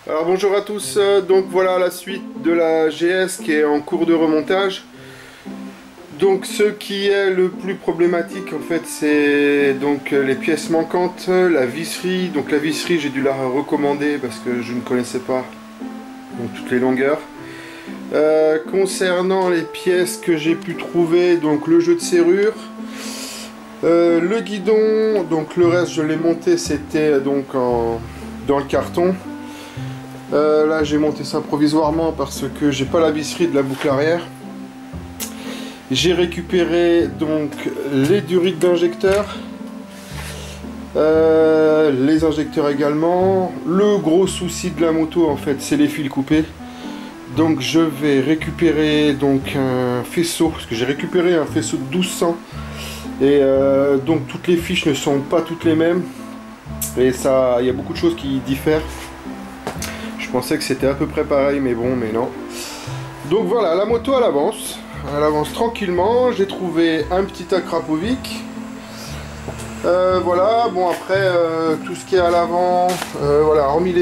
Alors bonjour à tous, donc voilà la suite de la GS qui est en cours de remontage. Donc ce qui est le plus problématique en fait c'est donc les pièces manquantes, la visserie. Donc la visserie j'ai dû la recommander parce que je ne connaissais pas donc toutes les longueurs. Concernant les pièces que j'ai pu trouver, donc le jeu de serrure, le guidon, donc le reste je l'ai monté, c'était donc dans le carton. Là j'ai monté ça provisoirement parce que j'ai pas la visserie de la boucle arrière. J'ai récupéré donc les durites d'injecteurs, les injecteurs également. Le gros souci de la moto en fait c'est les fils coupés. Donc je vais récupérer donc un faisceau, parce que j'ai récupéré un faisceau de 1200 et donc toutes les fiches ne sont pas toutes les mêmes et ça, il y a beaucoup de choses qui diffèrent. Je pensais que c'était à peu près pareil, mais bon, mais non. Donc voilà, la moto elle avance tranquillement. J'ai trouvé un petit Akrapovic. Voilà, bon après tout ce qui est à l'avant, voilà, hormis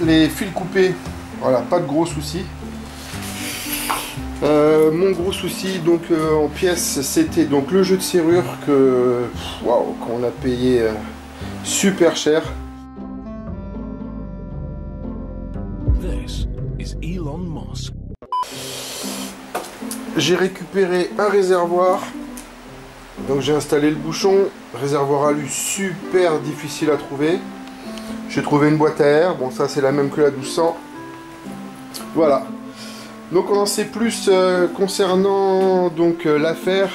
les fils coupés, voilà, pas de gros soucis. Mon gros souci donc en pièces, c'était donc le jeu de serrure que waouh, qu'on a payé super cher. Elon Musk. J'ai récupéré un réservoir, donc j'ai installé le bouchon. Réservoir alu super difficile à trouver. J'ai trouvé une boîte à air, bon ça c'est la même que la 1200. Voilà, donc on en sait plus concernant donc l'affaire.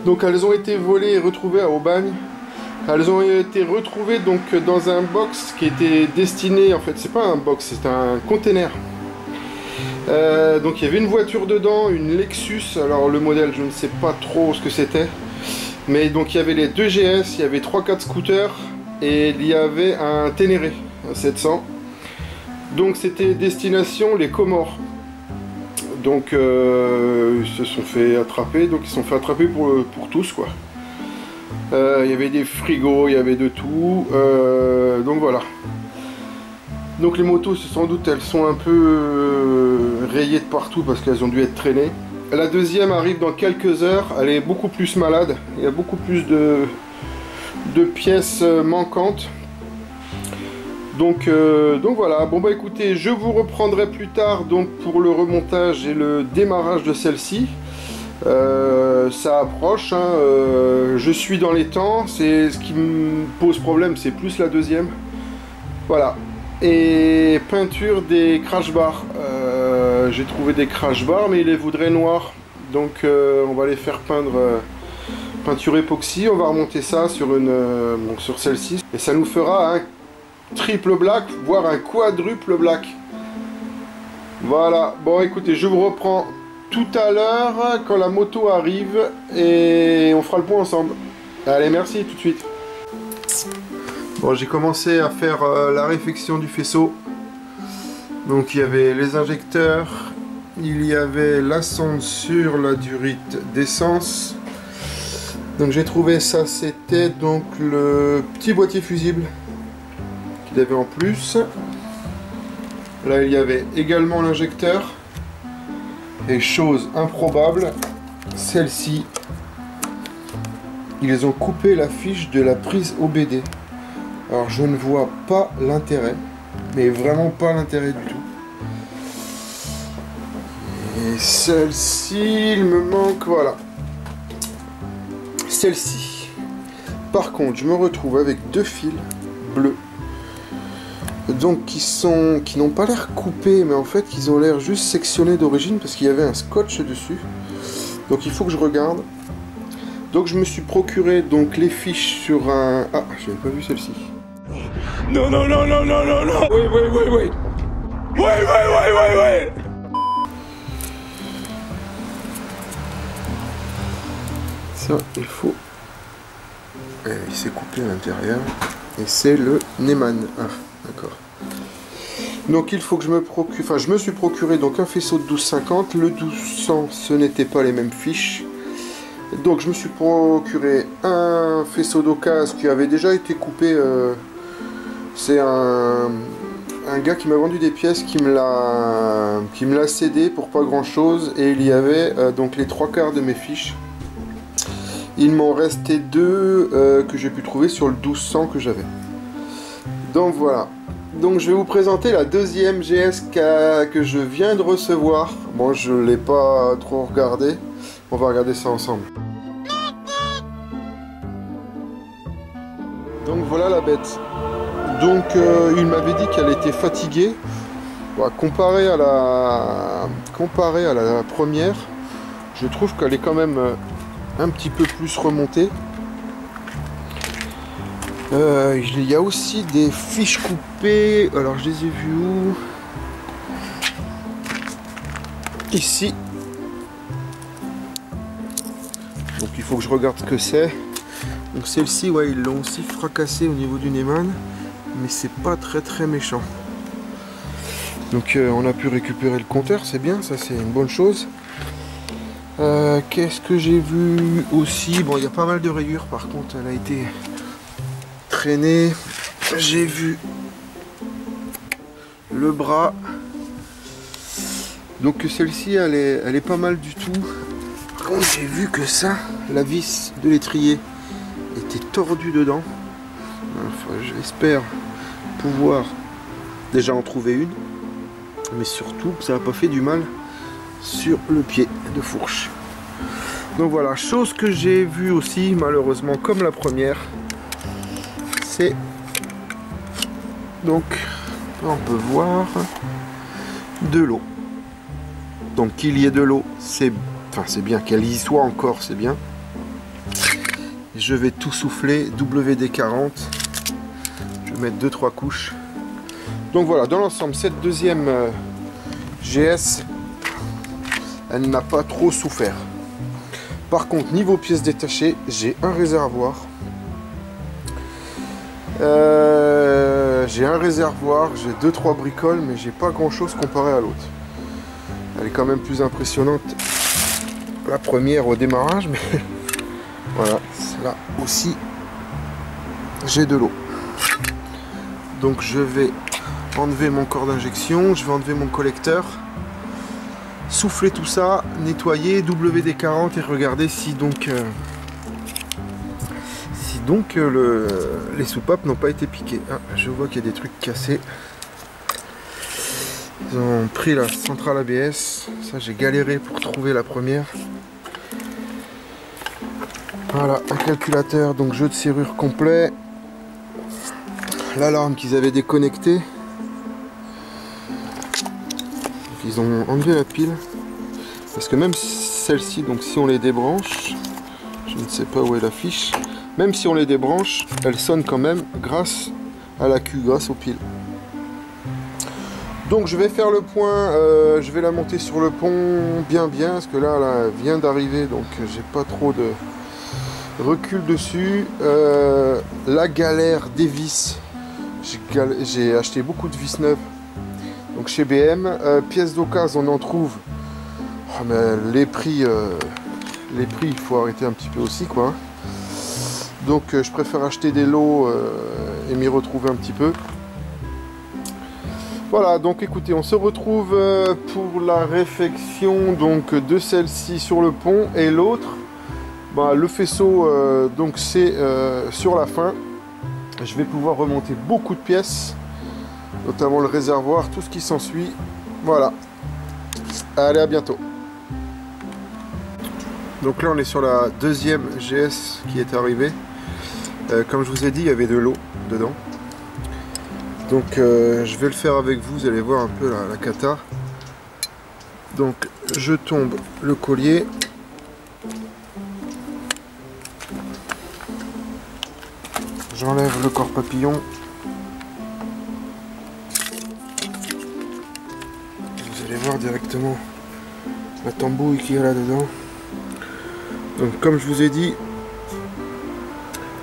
Donc elles ont été volées et retrouvées à Aubagne. Elles ont été retrouvées donc dans un box qui était destiné, en fait c'est pas un box, c'est un container. Donc il y avait une voiture dedans, une Lexus, alors le modèle je ne sais pas trop ce que c'était, mais donc il y avait les deux GS, il y avait 3-4 scooters et il y avait un Ténéré, un 700. Donc c'était destination les Comores. Donc ils se sont fait attraper, donc ils se sont fait attraper pour tous quoi. Il y avait des frigos, il y avait de tout, donc voilà. Donc les motos, sans doute, elles sont un peu rayées de partout parce qu'elles ont dû être traînées. La deuxième arrive dans quelques heures, elle est beaucoup plus malade, il y a beaucoup plus de pièces manquantes. Donc voilà, bon bah écoutez, je vous reprendrai plus tard donc pour le remontage et le démarrage de celle-ci. Ça approche, hein, je suis dans les temps, c'est ce qui me pose problème, c'est plus la deuxième. Voilà. Et peinture des crash bars, j'ai trouvé des crash bars mais ils les voudraient noirs, donc on va les faire peindre peinture époxy. On va remonter ça sur une sur celle-ci et ça nous fera un triple black voire un quadruple black. Voilà, bon écoutez, je vous reprends tout à l'heure quand la moto arrive et on fera le point ensemble. Allez, merci, tout de suite. Bon, j'ai commencé à faire la réfection du faisceau. Donc il y avait les injecteurs, il y avait la sonde sur la durite d'essence. Donc j'ai trouvé ça, c'était donc le petit boîtier fusible qu'il y avait en plus. Là il y avait également l'injecteur. Et chose improbable, celle-ci, ils ont coupé la fiche de la prise OBD. Alors je ne vois pas l'intérêt, mais vraiment pas l'intérêt du tout. Et celle-ci, il me manque, voilà. Celle-ci. Par contre, je me retrouve avec deux fils bleus. Donc qui n'ont pas l'air coupés, mais en fait ils ont l'air juste sectionnés d'origine parce qu'il y avait un scotch dessus. Donc il faut que je regarde. Donc je me suis procuré donc les fiches sur un... Ah, j'avais pas vu celle-ci. Non, non, non, non, non, non, non. Oui, oui, oui, oui. Oui, oui, oui, oui, oui. Ça, il faut... il s'est coupé à l'intérieur. Et c'est le Neyman. Ah, d'accord. Donc il faut que je me procure... Enfin, je me suis procuré donc un faisceau de 1250. Le 1200, ce n'était pas les mêmes fiches. Donc je me suis procuré un faisceau d'occasion qui avait déjà été coupé. C'est un un gars qui m'a vendu des pièces qui me l'a cédé pour pas grand chose, et il y avait donc les 3/4 de mes fiches. Il m'en restait 2 que j'ai pu trouver sur le 1200 que j'avais. Donc voilà. Donc je vais vous présenter la deuxième GS que je viens de recevoir. Bon, je l'ai pas trop regardé. On va regarder ça ensemble. Donc voilà la bête. Donc il m'avait dit qu'elle était fatiguée. Bon, comparé à la première, je trouve qu'elle est quand même un petit peu plus remontée. Il y a aussi des fiches coupées. Alors je les ai vues où? Ici. Donc il faut que je regarde ce que c'est. Donc celle-ci, ouais, ils l'ont aussi fracassée au niveau du Neyman, mais c'est pas très méchant. Donc on a pu récupérer le compteur, c'est bien, ça c'est une bonne chose. Qu'est-ce que j'ai vu aussi? Bon, il y a pas mal de rayures, par contre elle a été traînée. J'ai vu le bras. Donc celle-ci elle est pas mal du tout. Par contre j'ai vu que ça, la vis de l'étrier était tordue dedans. Enfin, j'espère pouvoir déjà en trouver une, mais surtout que ça n'a pas fait du mal sur le pied de fourche. Donc voilà, chose que j'ai vue aussi malheureusement comme la première, c'est donc, on peut voir de l'eau. Donc qu'il y ait de l'eau, c'est bien, qu'elle y soit encore, c'est bien. Je vais tout souffler, WD-40. Je vais mettre 2-3 couches. Donc voilà, dans l'ensemble, cette deuxième GS, elle n'a pas trop souffert. Par contre, niveau pièces détachées, j'ai un réservoir. J'ai 2-3 bricoles, mais j'ai pas grand chose comparé à l'autre. Elle est quand même plus impressionnante la première au démarrage, mais voilà, là aussi j'ai de l'eau. Donc je vais enlever mon corps d'injection, je vais enlever mon collecteur, souffler tout ça, nettoyer, WD-40 et regarder si donc les soupapes n'ont pas été piquées. Ah, je vois qu'il y a des trucs cassés. Ils ont pris la centrale ABS. Ça, j'ai galéré pour trouver la première. Voilà, un calculateur, donc jeu de serrure complet. L'alarme qu'ils avaient déconnectée. Ils ont enlevé la pile. Parce que même celle-ci, donc si on les débranche, je ne sais pas où est la fiche, même si on les débranche, elle sonne quand même grâce à la queue, grâce aux piles. Donc je vais faire le point, je vais la monter sur le pont bien, parce que là elle vient d'arriver, donc j'ai pas trop de recul dessus. La galère des vis, j'ai acheté beaucoup de vis neuves, donc chez BM. Pièces d'occasion, on en trouve. Oh, mais les prix, il faut arrêter un petit peu aussi, quoi. Donc je préfère acheter des lots et m'y retrouver un petit peu. Voilà, donc écoutez, on se retrouve pour la réfection donc de celle-ci sur le pont, et l'autre, bah, le faisceau, donc c'est sur la fin. Je vais pouvoir remonter beaucoup de pièces, notamment le réservoir, tout ce qui s'ensuit. Voilà. Allez, à bientôt. Donc là, on est sur la deuxième GS qui est arrivée. Comme je vous ai dit, il y avait de l'eau dedans. Donc je vais le faire avec vous, vous allez voir un peu la cata. Donc je tombe le collier. J'enlève le corps papillon. Vous allez voir directement la tambouille qu'il y a là-dedans. Donc comme je vous ai dit,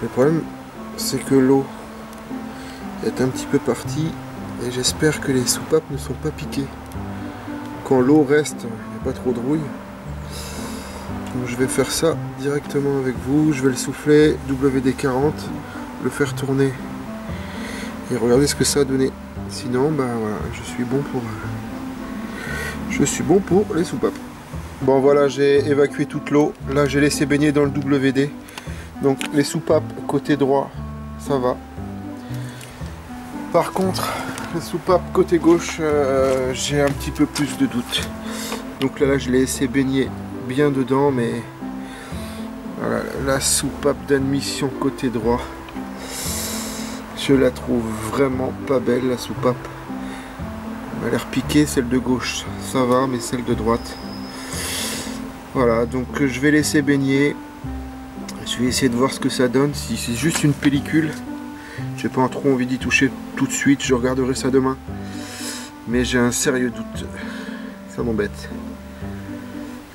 le problème c'est que l'eau est un petit peu partie, et j'espère que les soupapes ne sont pas piquées. Quand l'eau reste, il n'y a pas trop de rouille. Donc je vais faire ça directement avec vous, je vais le souffler, WD-40, le faire tourner et regardez ce que ça a donné. Sinon, bah voilà, je suis bon pour les soupapes. Bon voilà, j'ai évacué toute l'eau. Là, j'ai laissé baigner dans le WD. Donc les soupapes côté droit, ça va. Par contre, les soupapes côté gauche, j'ai un petit peu plus de doute. Donc là, je l'ai laissé baigner bien dedans, mais voilà, la soupape d'admission côté droit, je la trouve vraiment pas belle, la soupape. Elle m'a l'air piquée, celle de gauche, ça va, mais celle de droite. Voilà, donc je vais laisser baigner. Je vais essayer de voir ce que ça donne. Si c'est juste une pellicule, j'ai pas trop envie d'y toucher tout de suite. Je regarderai ça demain. Mais j'ai un sérieux doute. Ça m'embête.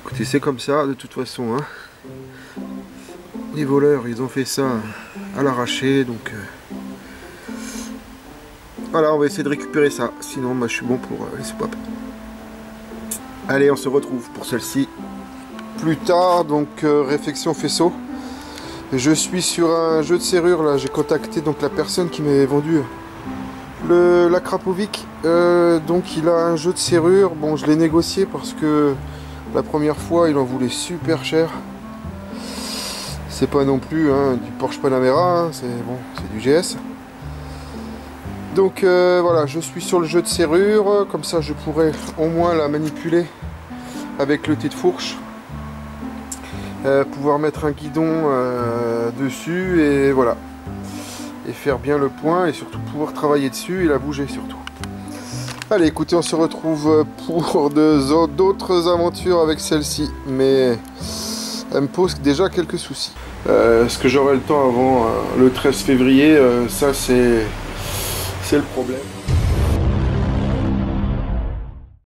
Écoutez, c'est comme ça, de toute façon. Hein. Les voleurs, ils ont fait ça à l'arraché. Donc voilà, on va essayer de récupérer ça. Sinon, bah, je suis bon pour les soupapes. Allez, on se retrouve pour celle-ci plus tard. Donc, réflexion faisceau. Je suis sur un jeu de serrure là, j'ai contacté donc la personne qui m'avait vendu la Krapovic. Donc il a un jeu de serrure. Bon, je l'ai négocié parce que la première fois il en voulait super cher. C'est pas non plus hein, du Porsche Panamera, hein, c'est bon, c'est du GS. Donc voilà, je suis sur le jeu de serrure, comme ça je pourrais au moins la manipuler avec le thé de fourche. Pouvoir mettre un guidon dessus et voilà, et faire bien le point et surtout pouvoir travailler dessus et la bouger surtout. Allez, écoutez, on se retrouve pour d'autres aventures avec celle-ci, mais elle me pose déjà quelques soucis. Est-ce que j'aurai le temps avant le 13 février, ça c'est le problème.